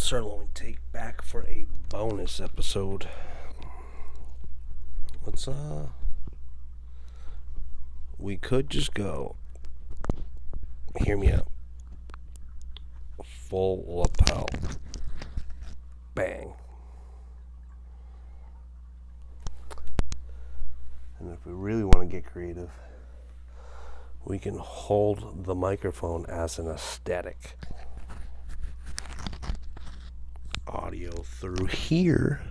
sirloin take back for a bonus episode. We could just go, hear me out, full lapel, bang. And if we really want to get creative, we can hold the microphone as an aesthetic. Audio through here.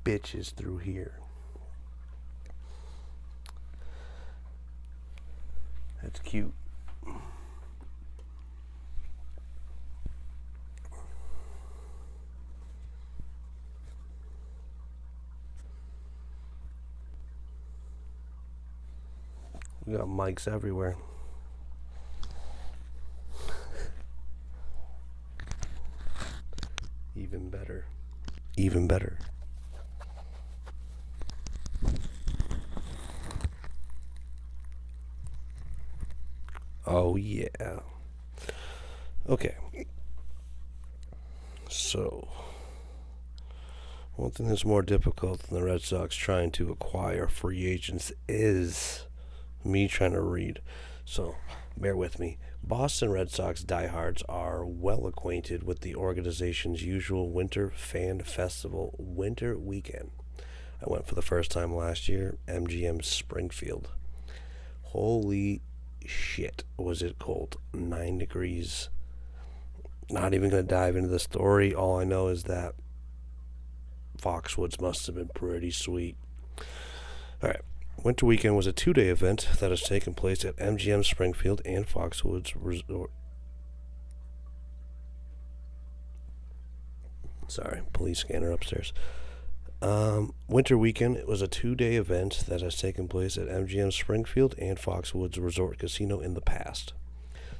Bitches through here. That's cute. We got mics everywhere. Even better. Even better. Oh, yeah. Okay. So, one thing that's more difficult than the Red Sox trying to acquire free agents is me trying to read. So, bear with me. Boston Red Sox diehards are well acquainted with the organization's usual winter fan festival winter weekend. I went for the first time last year, MGM Springfield. Holy shit, was it cold. 9 degrees. Not even going to dive into the story. All I know is that Foxwoods must have been pretty sweet. Alright. Winter Weekend was a 2-day event that has taken place at MGM Springfield and Foxwoods Resort. Sorry, police scanner upstairs. Winter Weekend was a 2-day event that has taken place at MGM Springfield and Foxwoods Resort Casino in the past.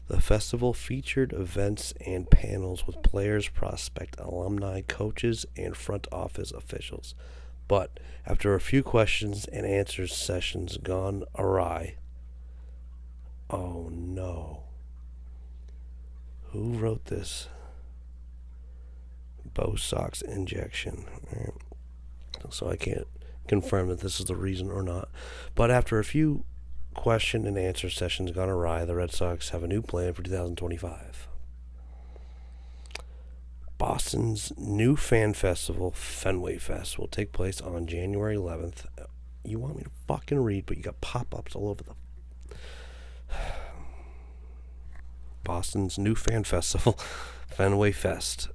The festival featured events and panels with players, prospect, alumni, coaches, and front office officials. But after a few questions and answers sessions gone awry, oh no. Who wrote this? Bo Sox injection. So I can't confirm that this is the reason or not. But after a few question and answer sessions gone awry, the Red Sox have a new plan for 2025. Boston's new fan festival, Fenway Fest, will take place on January 11th. You want me to fucking read, but you got pop-ups all over the... Boston's new fan festival, Fenway Fest,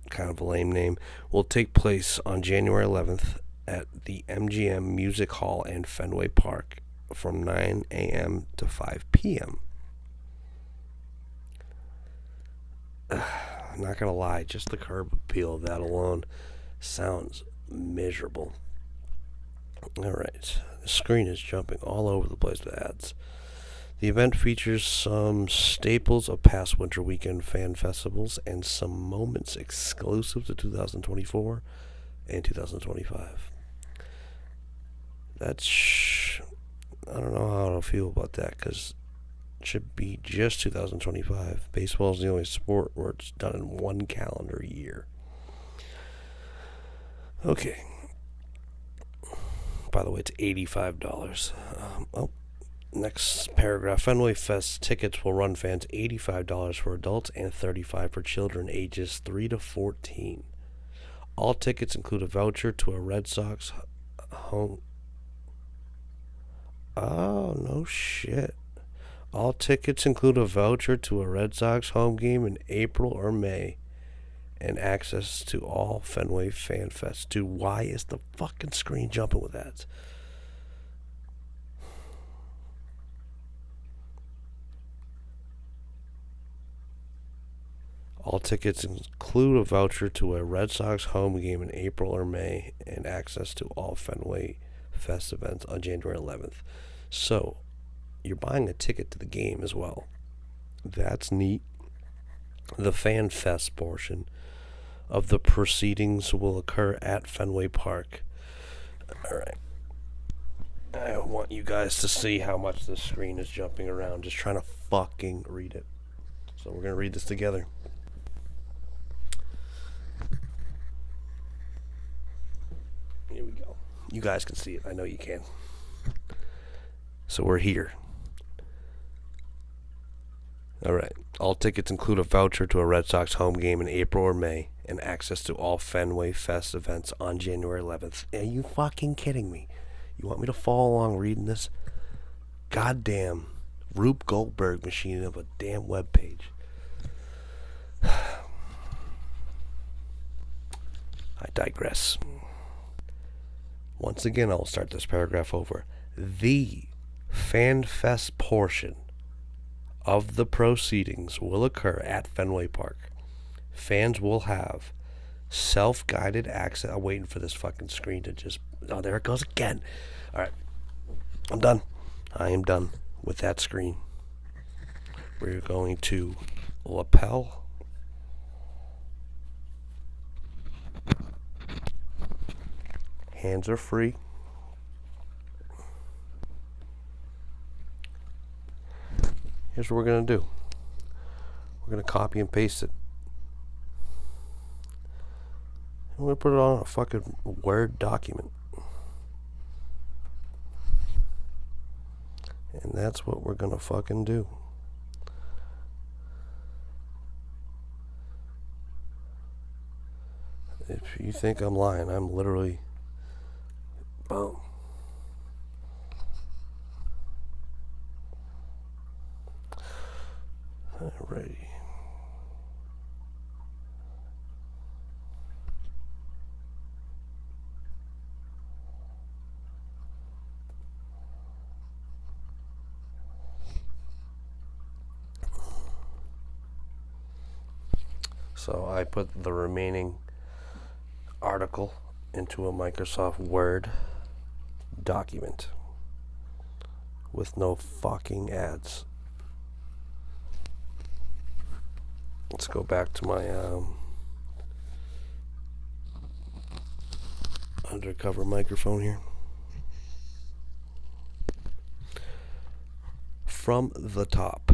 kind of a lame name, will take place on January 11th at the MGM Music Hall in Fenway Park from 9 a.m. to 5 p.m. I'm not going to lie, just the curb appeal of that alone sounds miserable. Alright, the screen is jumping all over the place with ads. The event features some staples of past Winter Weekend fan festivals and some moments exclusive to 2024 and 2025. I don't know how I'll feel about that, because should be just 2025. Baseball is the only sport where it's done in one calendar year. Okay. By the way, it's $85. Next paragraph. Fenway Fest tickets will run fans $85 for adults and $35 for children ages 3 to 14. All tickets include a voucher to a Red Sox home. Oh, no shit. All tickets include a voucher to a Red Sox home game in April or May and access to all Fenway Fan Fest. Dude, why is the fucking screen jumping with that? All tickets include a voucher to a Red Sox home game in April or May and access to all Fenway Fest events on January 11th. So, you're buying a ticket to the game as well. That's neat. The Fan Fest portion of the proceedings will occur at Fenway Park. Alright. I want you guys to see how much the screen is jumping around. Just trying to fucking read it. So we're going to read this together. Here we go. You guys can see it. I know you can. So we're here. All right. All tickets include a voucher to a Red Sox home game in April or May and access to all Fenway Fest events on January 11th. Are you fucking kidding me? You want me to follow along reading this? Goddamn Rube Goldberg machine of a damn webpage. I digress. Once again, I'll start this paragraph over. The Fan Fest portion of the proceedings will occur at Fenway Park. Fans will have self-guided access. I'm waiting for this fucking screen to just... Oh, there it goes again. All right. I'm done. I am done with that screen. We're going to lapel. Hands are free. Here's what we're going to do. We're going to copy and paste it. I'm going to put it on a fucking Word document. And that's what we're going to fucking do. If you think I'm lying, I'm literally... Boom. Alrighty. So I put the remaining article into a Microsoft Word document with no fucking ads. Let's go back to my undercover microphone here. From the top.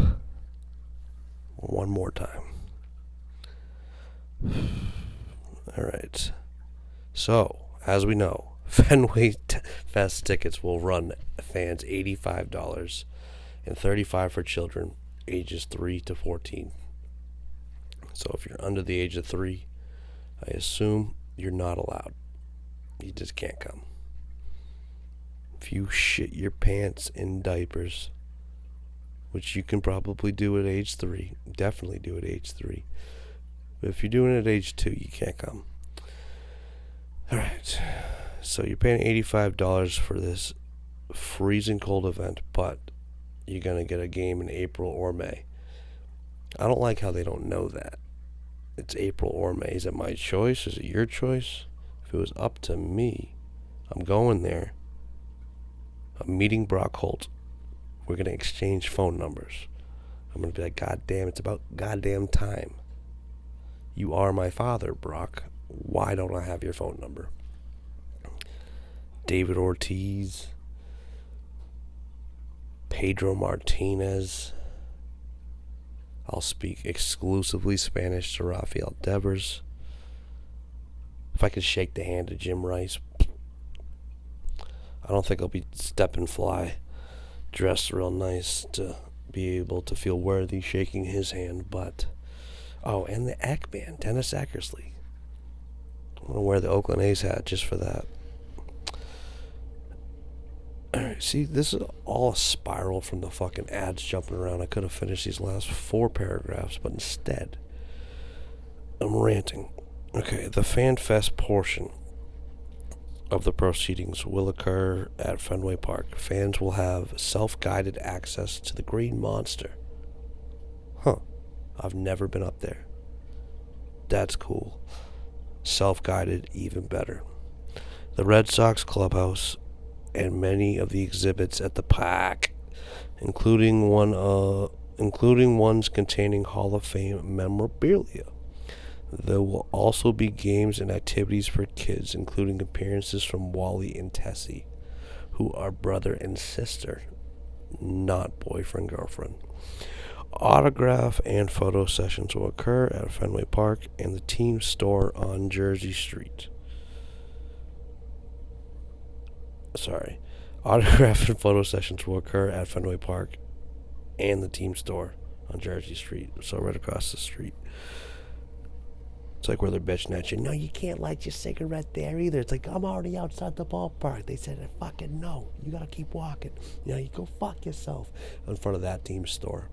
One more time. Alright. So, as we know, Fenway Fest tickets will run fans $85 and $35 for children ages 3 to 14. So if you're under the age of 3, I assume you're not allowed. You just can't come. If you shit your pants in diapers, which you can probably do at age 3, definitely do at age 3. But if you're doing it at age 2, you can't come. Alright, so you're paying $85 for this freezing cold event, but you're going to get a game in April or May. I don't like how they don't know that. It's April or May. Is it my choice? Is it your choice? If it was up to me, I'm going there. I'm meeting Brock Holt. We're going to exchange phone numbers. I'm going to be like, God damn, it's about goddamn time. You are my father, Brock. Why don't I have your phone number? David Ortiz, Pedro Martinez. I'll speak exclusively Spanish to Rafael Devers. If I could shake the hand of Jim Rice. I don't think I'll be step and fly, dressed real nice to be able to feel worthy shaking his hand, but... Oh, and the Eckman, Dennis Eckersley. I'm going to wear the Oakland A's hat just for that. Alright, see, this is all a spiral from the fucking ads jumping around. I could have finished these last 4 paragraphs, but instead, I'm ranting. Okay, the Fan Fest portion of the proceedings will occur at Fenway Park. Fans will have self-guided access to the Green Monster. Huh. I've never been up there. That's cool. Self-guided, even better. The Red Sox clubhouse and many of the exhibits at the park, including ones containing Hall of Fame memorabilia. There will also be games and activities for kids, including appearances from Wally and Tessie, who are brother and sister, not boyfriend, girlfriend. Autograph and photo sessions will occur at Fenway Park and the team store on Jersey Street. Sorry. Autograph and photo sessions will occur at Fenway Park and the team store on Jersey Street. So right across the street. It's like where they're bitching at you. No, you can't light your cigarette there either. It's like, I'm already outside the ballpark. They said, fucking no. You gotta keep walking. You go fuck yourself in front of that team store.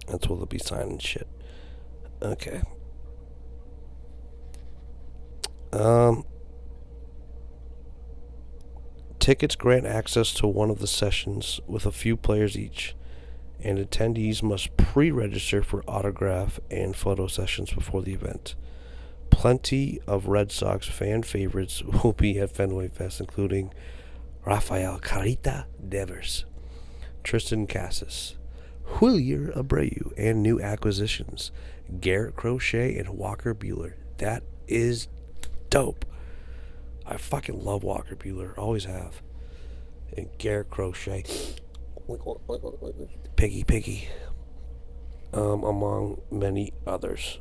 That's where they'll be signing shit. Okay. Tickets grant access to one of the sessions with a few players each, and attendees must pre-register for autograph and photo sessions before the event. Plenty of Red Sox fan favorites will be at Fenway Fest, including Rafael Carita Devers, Tristan Casas, Julio Abreu, and new acquisitions, Garrett Crochet and Walker Buehler. That is dope. I fucking love Walker Buehler. Always have. And Garrett Crochet. Piggy. Among many others.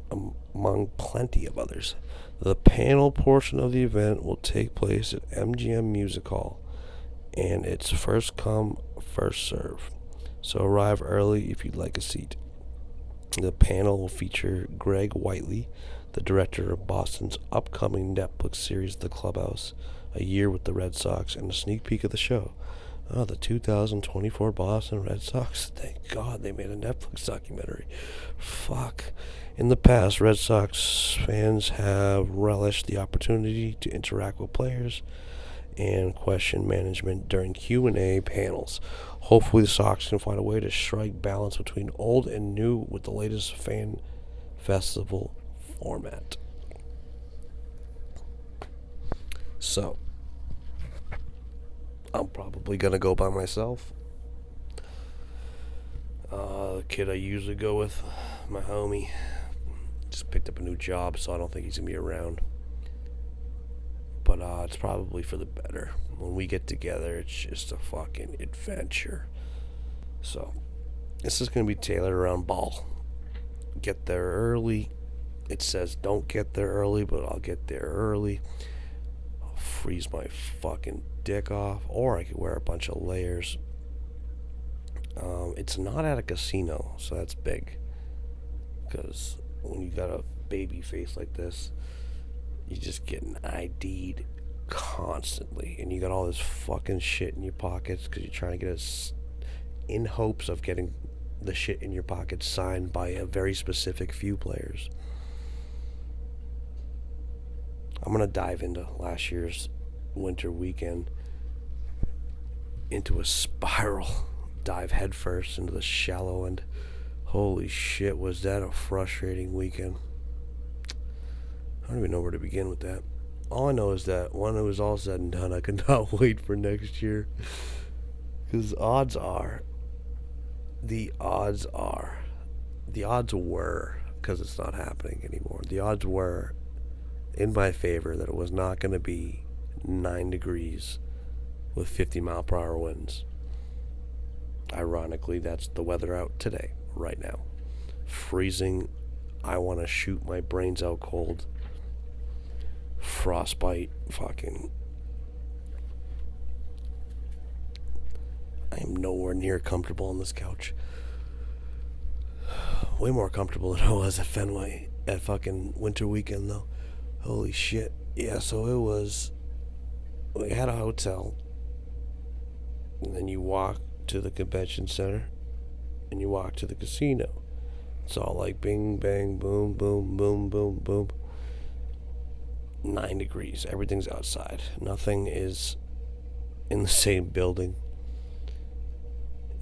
Among plenty of others. The panel portion of the event will take place at MGM Music Hall, and it's first come, first serve. So arrive early if you'd like a seat. The panel will feature Greg Whiteley, the director of Boston's upcoming Netflix series The Clubhouse, A Year with the Red Sox, and a sneak peek of the show. Oh, the 2024 Boston Red Sox. Thank God they made a Netflix documentary. Fuck. In the past, Red Sox fans have relished the opportunity to interact with players and question management during Q&A panels. Hopefully the Sox can find a way to strike balance between old and new with the latest fan festival format. So, I'm probably going to go by myself. The kid I usually go with, my homie, just picked up a new job, so I don't think he's going to be around. But it's probably for the better. When we get together, it's just a fucking adventure. So, this is going to be tailored around ball. Get there early. It says don't get there early, but I'll get there early. I'll freeze my fucking dick off, or I could wear a bunch of layers. It's not at a casino, so that's big. Because when you got a baby face like this, you just getting ID'd constantly, and you got all this fucking shit in your pockets because you're trying to get us in hopes of getting the shit in your pockets signed by a very specific few players. I'm gonna dive into last year's winter weekend into a spiral, dive headfirst into the shallow end. Holy shit, was that a frustrating weekend. I don't even know where to begin with that. All I know is that when it was all said and done, I could not wait for next year. Because the odds were, because it's not happening anymore, the odds were in my favor that it was not going to be 9 degrees with 50 mile per hour winds. Ironically, that's the weather out today, right now. Freezing. I want to shoot my brains out cold. Frostbite. Fucking. I am nowhere near comfortable on this couch. Way more comfortable than I was at Fenway at fucking winter weekend, though. Holy shit. Yeah, so it was. We had a hotel. And then you walk to the convention center. And you walk to the casino. It's all like bing, bang, boom, boom, boom, boom, boom. 9 degrees. Everything's outside. Nothing is in the same building.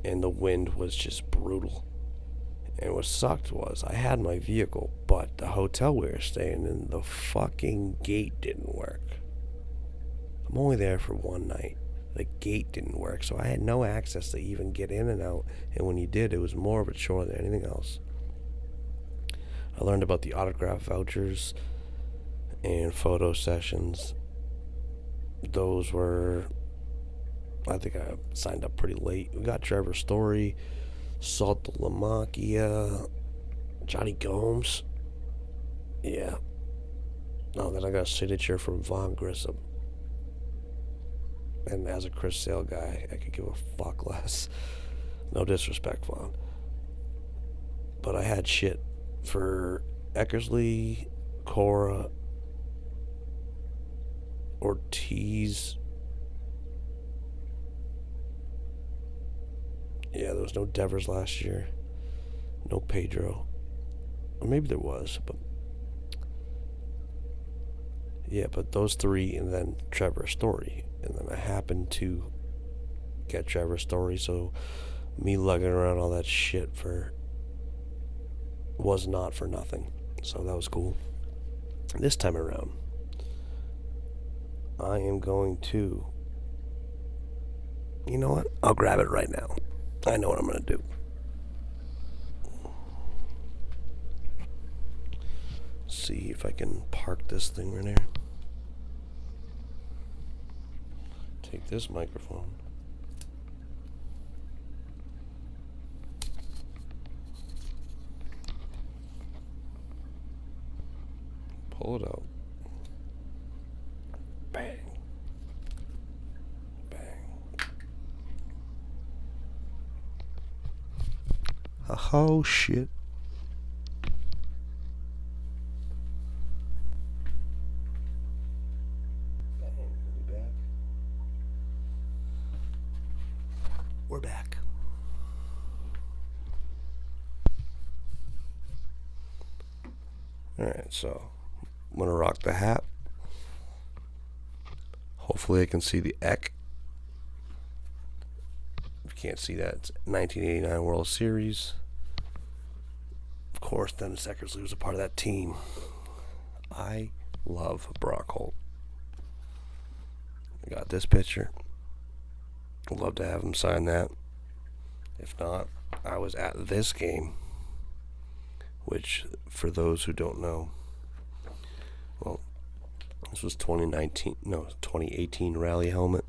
And the wind was just brutal. And what sucked was I had my vehicle, but the hotel we were staying in, the fucking gate didn't work. I'm only there for one night. The gate didn't work, so I had no access to even get in and out. And when you did, it was more of a chore than anything else. I learned about the autograph vouchers and photo sessions. Those were I think I signed up pretty late. We got Trevor Story, Salto Lamacchia, Johnny Gomes. Yeah. No, then I got a signature from Von Grissom. And as a Chris Sale guy, I could give a fuck less. No disrespect, Vaughn. But I had shit for Eckersley, Cora, Ortiz. Yeah, there was no Devers last year. No Pedro. Or maybe there was, but... Yeah, but those three and then Trevor Story. And then I happened to get Trevor Story, so me lugging around all that shit was not for nothing. So that was cool. This time around, I am going to... You know what? I'll grab it right now. I know what I'm going to do. See if I can park this thing right here. Take this microphone. Pull it out. Bang. Bang. Oh, shit. We're back. Alright, so I'm going to rock the hat. Hopefully I can see the Eck. If you can't see that, it's 1989 World Series. Of course, Dennis Eckersley was a part of that team. I love Brock Holt. I got this picture. I'd love to have him sign that. If not, I was at this game, which, for those who don't know, well, this was 2018 Rally Helmet.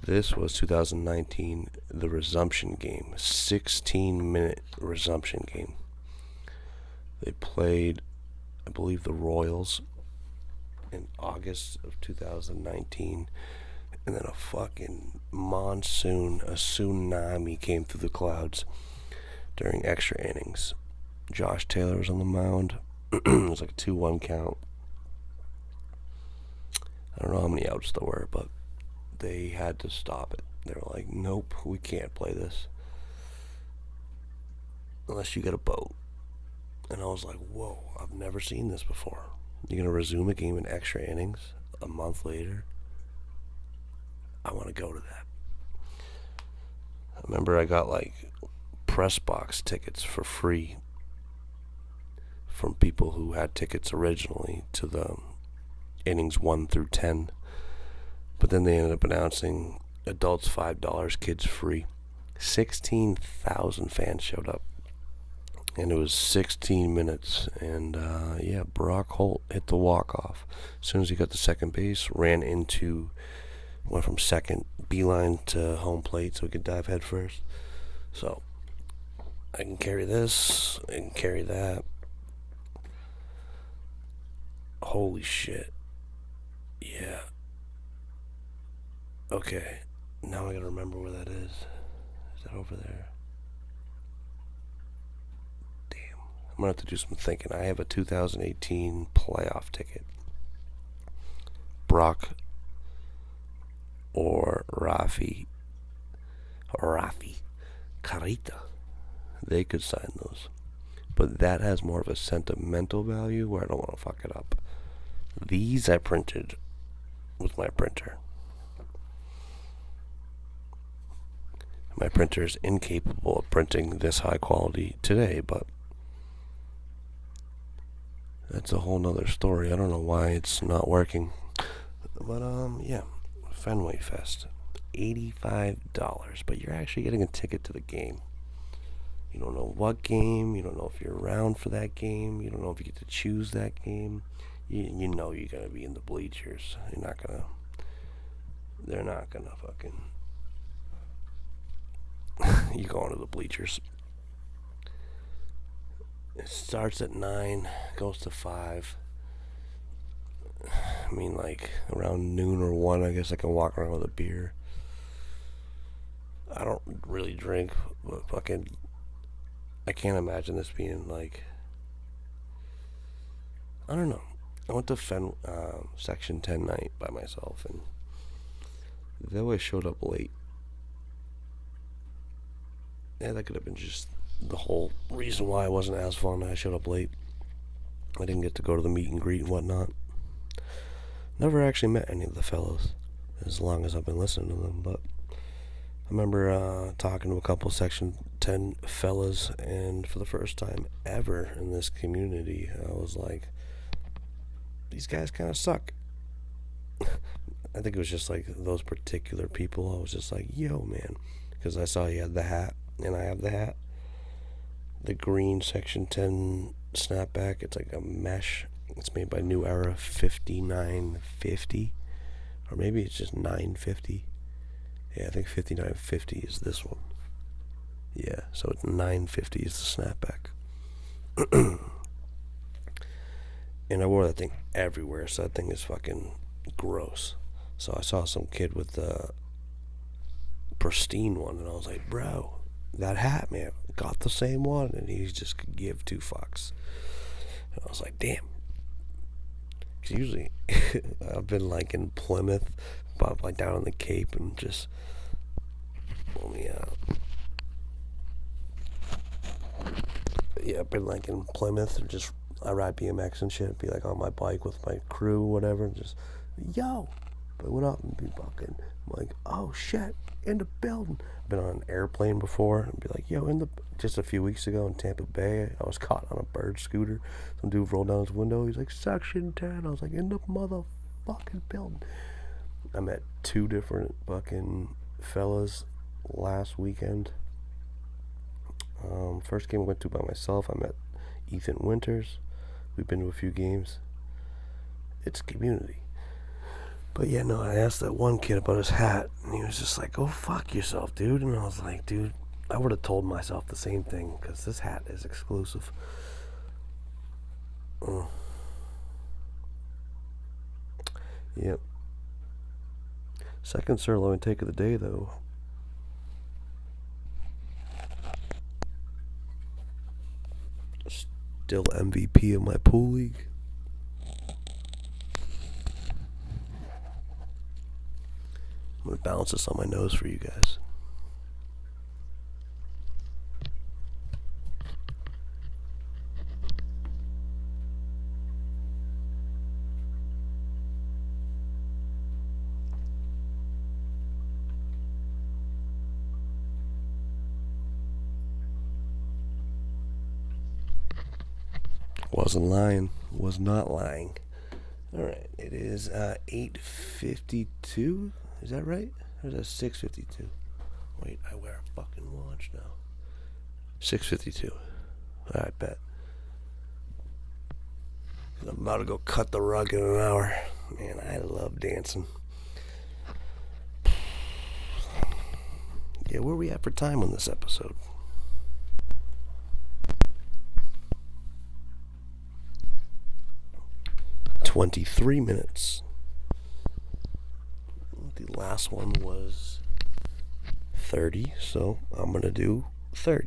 This was 2019, the resumption game, 16-minute resumption game. They played, I believe, the Royals in August of 2019, and then a fucking monsoon, a tsunami came through the clouds during extra innings. Josh Taylor was on the mound. It was like a 2-1 count. I don't know how many outs there were, but they had to stop it. They were like, nope, we can't play this unless you get a boat. And I was like, whoa, I've never seen this before. You're going to resume a game in extra innings a month later? I want to go to that. I remember I got like press box tickets for free from people who had tickets originally to the innings 1 through 10. But then they ended up announcing adults $5, kids free. 16,000 fans showed up. And it was 16 minutes. And, Brock Holt hit the walk-off. As soon as he got to second base, went from second, beeline to home plate so he could dive head first. So, I can carry this, I can carry that. Holy shit. Yeah. Okay. Now I gotta remember where that is. Is that over there? I'm going to have to do some thinking. I have a 2018 playoff ticket. Brock or Rafi Carita. They could sign those. But that has more of a sentimental value where I don't want to fuck it up. These I printed with my printer. My printer is incapable of printing this high quality today, but that's a whole nother story. I don't know why it's not working. But, Fenway Fest. $85. But you're actually getting a ticket to the game. You don't know what game. You don't know if you're around for that game. You don't know if you get to choose that game. You know you're going to be in the bleachers. You're not going to they're not gonna fucking. You go into the bleachers. It starts at 9, goes to 5. I mean, like around noon or 1, I guess I can walk around with a beer. I don't really drink, but fucking, I can't imagine this being like, I don't know. I went to Section 10 night by myself, and they always showed up late. Yeah, that could have been just the whole reason why it wasn't as fun. I showed up late. I didn't get to go to the meet and greet and whatnot. Never actually met any of the fellows as long as I've been listening to them, but I remember talking to a couple Section 10 fellas, and for the first time ever in this community, I was like, these guys kind of suck. I think it was just like those particular people. I was just like, yo, man, because I saw you had the hat, and I have the hat. The green Section 10 snapback. It's like a mesh. It's made by New Era 5950. Or maybe it's just 950. Yeah, I think 5950 is this one. Yeah, so it's 950 is the snapback. And I wore that thing everywhere, so that thing is fucking gross. So I saw some kid with the pristine one, and I was like, bro, that hat, man, got the same one, and he just could give two fucks. And I was like, damn. Because usually I've been like in Plymouth, but like down in the Cape, and just yeah, I've been like in Plymouth, and just I ride BMX and shit, be like on my bike with my crew, whatever, and just yo, but what up, and be fucking, I'm like, oh shit, in the building. I've been on an airplane before, and be like, yo, just a few weeks ago in Tampa Bay, I was caught on a bird scooter. Some dude rolled down his window, he's like, Section 10. I was like, in the motherfucking building. I met 2 different fucking fellas last weekend. First game I went to by myself, I met Ethan Winters. We've been to a few games. It's community. But yeah, no, I asked that one kid about his hat, and he was just like, go fuck yourself, dude. And I was like, dude, I would have told myself the same thing, because this hat is exclusive. Yep. Second sirloin take of the day, though. Still MVP of my pool league. I'm going to balance this on my nose for you guys. Wasn't lying. Was not lying. Alright, it is 8:52. Is that right? Or is that 6:52? Wait, I wear a fucking watch now. 6:52. Alright, bet. I'm about to go cut the rug in an hour. Man, I love dancing. Yeah, where are we at for time on this episode? "23 minutes. The last one was 30, so I'm going to do 30.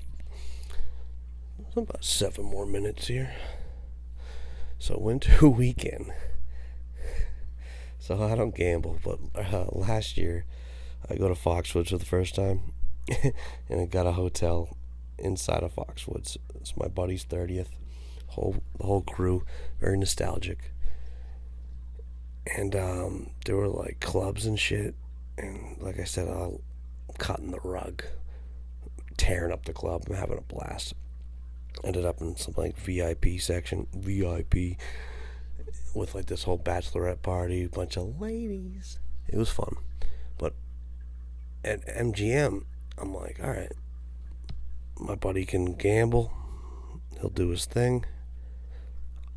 So about 7 more minutes here. So winter weekend. So I don't gamble, but last year I go to Foxwoods for the first time, and I got a hotel inside of Foxwoods. It's my buddy's 30th. The whole crew, very nostalgic. And there were like clubs and shit, and like I said, I'm cutting the rug, tearing up the club. I'm having a blast. Ended up in some like VIP section, VIP, with like this whole bachelorette party, a bunch of ladies. It was fun. But at MGM, I'm like, all right, my buddy can gamble, he'll do his thing,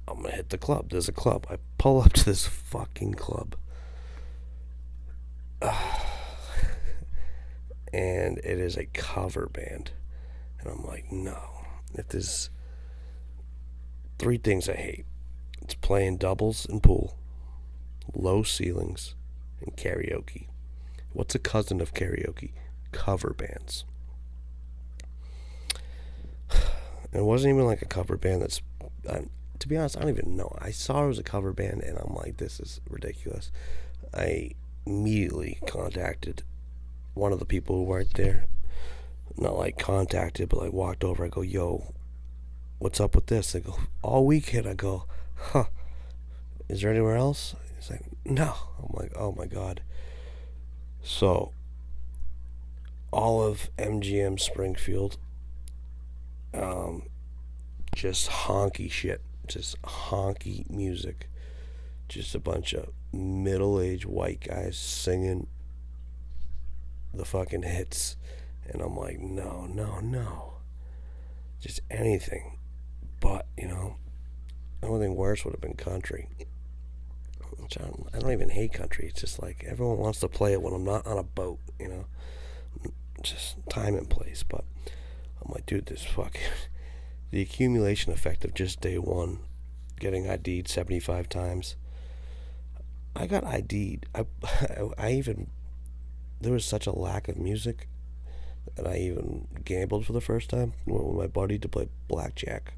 I'm gonna hit the club. There's a club. I pull up to this fucking club. and it is a cover band. And I'm like, no. It is three things I hate. It's playing doubles and pool, low ceilings, and karaoke. What's a cousin of karaoke? Cover bands. And it wasn't even like a cover band that's... to be honest, I don't even know. I saw it was a cover band, and I'm like, this is ridiculous. I immediately contacted one of the people who worked there. Not like contacted, but like walked over. I go, yo, what's up with this? They go, all weekend. I go, huh, is there anywhere else? He's like, no. I'm like, oh my God. So, all of MGM Springfield, just honky shit. Just honky music. Just a bunch of middle-aged white guys singing the fucking hits. And I'm like, no. Just anything. But, the only thing worse would have been country. Which I don't even hate country. It's just like everyone wants to play it when I'm not on a boat, Just time and place. But I'm like, dude, this fucking... the accumulation effect of just day one, getting ID'd 75 times. I got ID'd. I even... there was such a lack of music that I even gambled for the first time. Went with my buddy to play blackjack.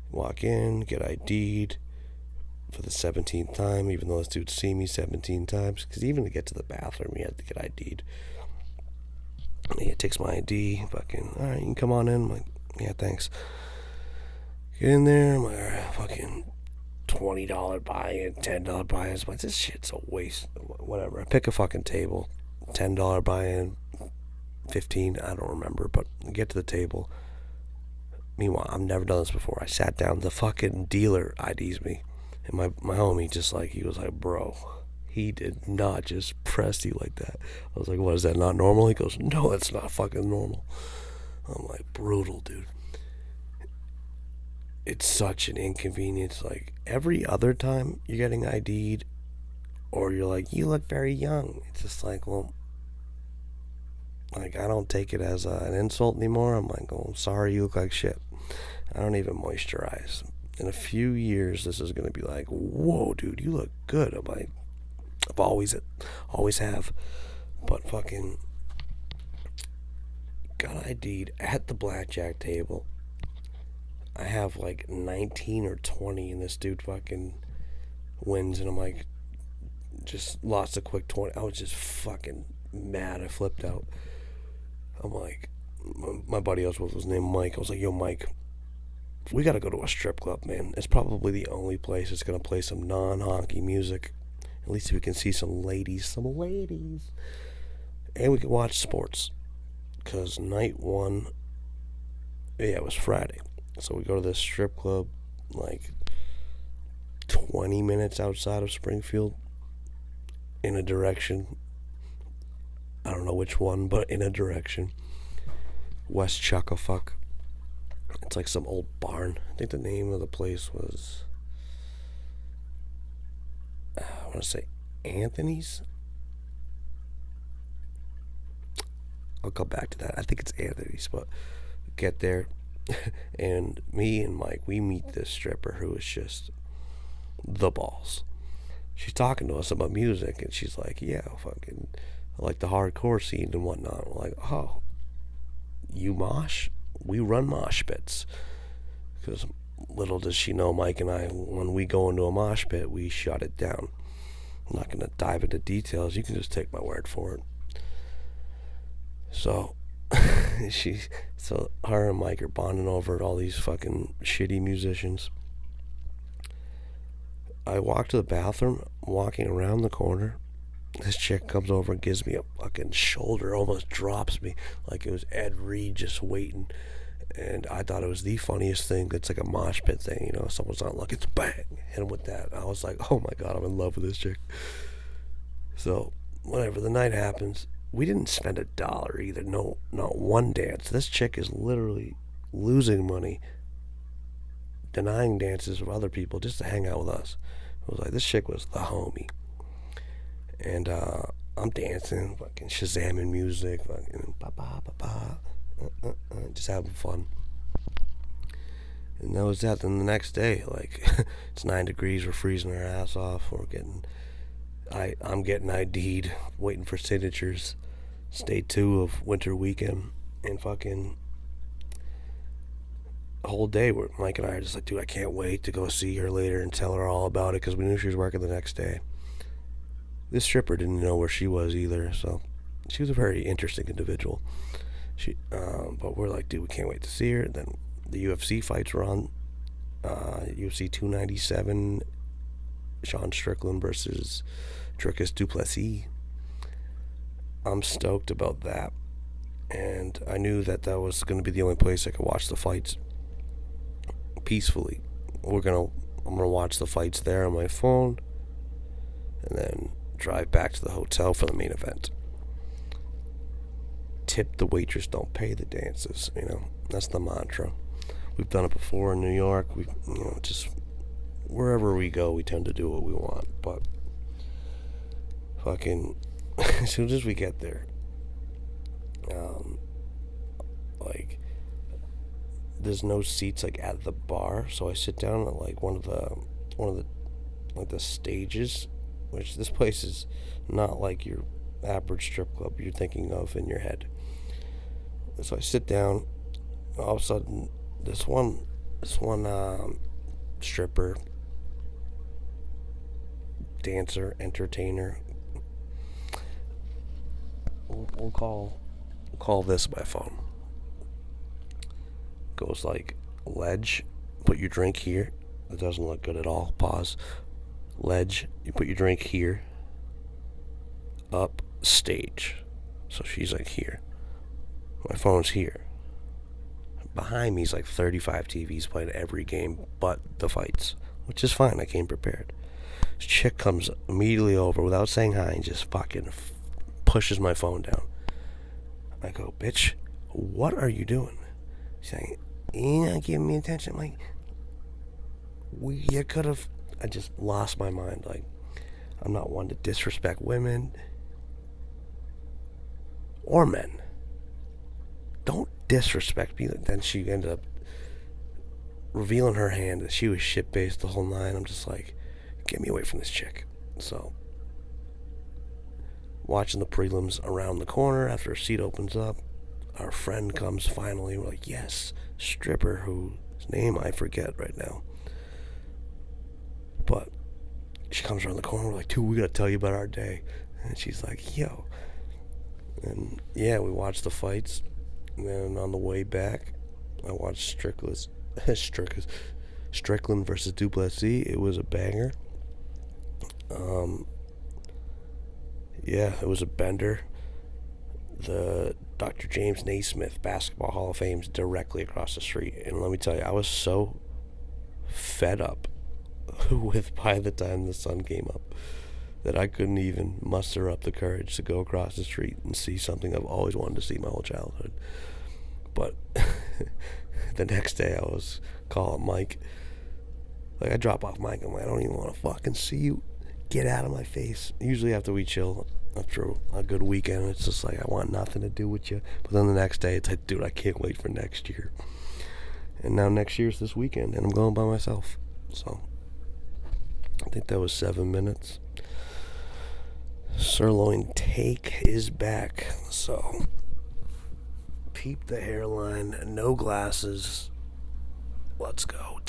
Walk in, get ID'd for the 17th time, even though this dude'd seen me 17 times. Because even to get to the bathroom, you had to get ID'd. He takes my ID, fucking, alright, you can come on in. I'm like, yeah, thanks. Get in there, I'm like, alright, fucking $20 buy-in, $10 buy-in. I'm like, this shit's a waste. Whatever. I pick a fucking table, $10 buy-in, 15, I don't remember, but I get to the table. Meanwhile, I've never done this before. I sat down, the fucking dealer IDs me. And my homie just like, he was like, bro, he did not just press you like that. I was like, what, is that not normal? He goes, no, that's not fucking normal. I'm like, brutal, dude. It's such an inconvenience. Like, every other time you're getting ID'd, or you're like, you look very young. It's just like, well, like, I don't take it as an insult anymore. I'm like, oh, sorry, you look like shit. I don't even moisturize. In a few years, this is going to be like, whoa, dude, you look good. I'm like, I've always have. But fucking got ID'd at the blackjack table. I have like 19 or 20, and this dude fucking wins, and I'm like, just lost a quick 20. I was just fucking mad. I flipped out. I'm like, my buddy else was named Mike. I was like, yo, Mike, we gotta go to a strip club, man. It's probably the only place that's gonna play some non-honky music. At least we can see some ladies. And we can watch sports. Because night one, it was Friday. So we go to this strip club, like 20 minutes outside of Springfield, in a direction. I don't know which one, but in a direction. West Chuckafuck. It's like some old barn. I think the name of the place was, I want to say Anthony's. I'll come back to that. I think it's Anthony's, but get there, and me and Mike, we meet this stripper who is just the balls. She's talking to us about music, and she's like, yeah, fucking, I like the hardcore scene and whatnot. We're like, oh, you mosh? We run mosh pits. Because little does she know, Mike and I, when we go into a mosh pit, we shut it down. I'm not going to dive into details. You can just take my word for it. So, her and Mike are bonding over all these fucking shitty musicians. I walk to the bathroom, walking around the corner. This chick comes over and gives me a fucking shoulder, almost drops me like it was Ed Reed just waiting. And I thought it was the funniest thing. It's like a mosh pit thing, someone's not looking, it's bang, hit him with that. I was like, oh my God, I'm in love with this chick. So, whatever, the night happens. We didn't spend $1 either, no, not one dance. This chick is literally losing money, denying dances of other people just to hang out with us. It was like, this chick was the homie. And I'm dancing, fucking Shazamming music, fucking just having fun. And that was that. Then the next day, like, it's 9 degrees, we're freezing our ass off, I'm getting ID'd, waiting for signatures. It's day 2 of winter weekend, and fucking the whole day, where Mike and I are just like, dude, I can't wait to go see her later and tell her all about it, because we knew she was working the next day. This stripper didn't know where she was either, so she was a very interesting individual. But we're like, dude, we can't wait to see her. Then the UFC fights were on. UFC 297, Sean Strickland versus Dricus du Plessis. I'm stoked about that, and I knew that was going to be the only place I could watch the fights peacefully. I'm gonna watch the fights there on my phone, and then drive back to the hotel for the main event. Tip the waitress, don't pay the dances. That's the mantra. We've done it before in New York. Just wherever we go, we tend to do what we want. But fucking, as soon as we get there, like, there's no seats like at the bar, so I sit down at like one of the like the stages, which this place is not like your average strip club you're thinking of in your head. So I sit down. All of a sudden, this one stripper, dancer, entertainer. We'll call this my phone. Goes like, ledge, put your drink here. It doesn't look good at all. Pause. Ledge, you put your drink here. Up, stage. So she's like here. My phone's here. Behind me is like 35 TVs playing every game but the fights, which is fine. I came prepared. This chick comes immediately over without saying hi and just fucking pushes my phone down. I go, bitch, what are you doing? She's like, you're not giving me attention. I'm like, you could have. I just lost my mind. Like, I'm not one to disrespect women or men. Don't disrespect me. Then she ended up revealing her hand, and she was shit-faced the whole nine. I'm just like, get me away from this chick. So, watching the prelims around the corner, after a seat opens up, our friend comes finally. We're like, yes, stripper whose name I forget right now. But she comes around the corner. We're like, dude, we gotta tell you about our day. And she's like, yo. And yeah, we watched the fights. And then on the way back, I watched Strickland versus du Plessis. It was a banger. Yeah, it was a bender. The Dr. James Naismith Basketball Hall of Fame's directly across the street. And let me tell you, I was so fed up with by the time the sun came up that I couldn't even muster up the courage to go across the street and see something I've always wanted to see my whole childhood. But the next day I was calling Mike. Like, I drop off Mike. I'm like, I don't even want to fucking see you. Get out of my face. Usually after we chill, after a good weekend, it's just like, I want nothing to do with you. But then the next day, it's like, dude, I can't wait for next year. And now next year's this weekend, and I'm going by myself. So, I think that was 7 minutes. Sirloin take is back. So, peep the hairline, no glasses. Let's go.